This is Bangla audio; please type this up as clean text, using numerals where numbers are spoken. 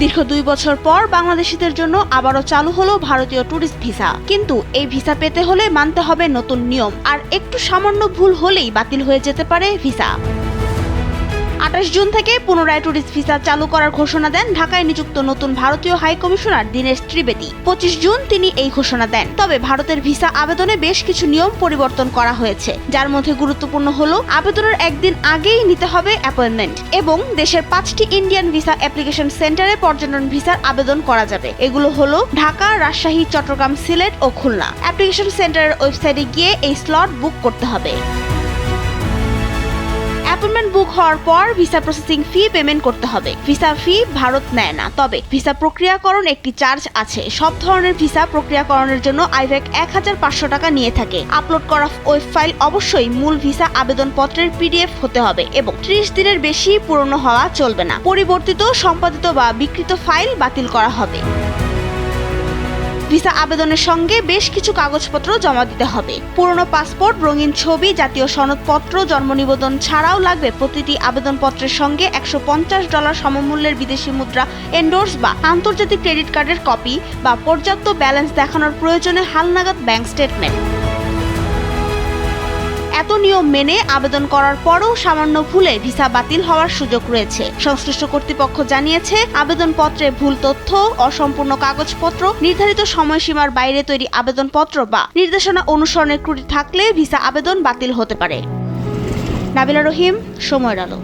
দীর্ঘ 2 বছর পর বাংলাদেশিদের জন্য আবারও চালু হলো ভারতীয় ট্যুরিস্ট ভিসা। কিন্তু এই ভিসা পেতে হলে মানতে হবে নতুন নিয়ম, আর একটু সামান্য ভুল হলেই বাতিল হয়ে যেতে পারে ভিসা। 28 জুন থেকে পুনরায় ট্যুরিস্ট ভিসা চালু করার ঘোষণা দেন ঢাকায় নিযুক্ত নতুন ভারতীয় high commissioner Dinesh Trivedi. 25 June তিনি এই ঘোষণা দেন। তবে ভারতের ভিসা আবেদনে বেশ কিছু নিয়ম পরিবর্তন করা হয়েছে, যার মধ্যে গুরুত্বপূর্ণ হলো আবেদনের একদিন আগেই নিতে হবে অ্যাপয়েন্টমেন্ট এবং দেশের 5টি ইন্ডিয়ান ভিসা অ্যাপ্লিকেশন সেন্টারে পর্যটন ভিসার আবেদন করা যাবে। এগুলো হলো ঢাকা, রাজশাহী, চট্টগ্রাম, সিলেট ও খুলনা। অ্যাপ্লিকেশন সেন্টারের ওয়েবসাইটে গিয়ে এই স্লট বুক করতে হবে। অ্যাপয়েন্টমেন্ট বুক হওয়ার পর ভিসা প্রসেসিং ফি পেমেন্ট করতে হবে। ভিসা ফি ভারত নেয় না, তবে ভিসা প্রক্রিয়াকরণ একটি চার্জ আছে। সব ধরনের ভিসা প্রক্রিয়াকরণের জন্য আইভ্যাক 1500 টাকা নিয়ে থাকে। আপলোড করা ওয়েব ফাইল অবশ্যই মূল ভিসা আবেদনপত্রের PDF হতে হবে এবং 30 দিনের বেশি পুরনো হওয়া চলবে না। পরিবর্তিত, সম্পাদিত বা বিকৃত ফাইল বাতিল করা হবে। ভিসা আবেদনের সঙ্গে বেশ কিছু কাগজপত্র জমা দিতে হবে। পুরনো পাসপোর্ট, রঙিন ছবি, জাতীয় সনদপত্র, জন্ম নিবন্ধন ছাড়াও লাগবে প্রতিটি আবেদনপত্রের সঙ্গে $150 সমমূল্যের বিদেশি মুদ্রা এন্ডোর্স বা আন্তর্জাতিক ক্রেডিট কার্ডের কপি বা পর্যাপ্ত ব্যালেন্স দেখানোর প্রয়োজনে হালনাগাদ ব্যাংক স্টেটমেন্ট। এত নিয়ম মেনে আবেদন করার পরও সামান্য ভুলে ভিসা বাতিল হওয়ার সুযোগ রয়েছে। সংশ্লিষ্ট কর্তৃপক্ষ জানিয়েছে, আবেদনপত্রে ভুল তথ্য, অসম্পূর্ণ কাগজপত্র, নির্ধারিত সময়সীমার বাইরে তৈরি আবেদনপত্র বা নির্দেশনা অনুসরণের ত্রুটি থাকলে ভিসা আবেদন বাতিল হতে পারে। নাবিলা রহিম, সময়ের আলো।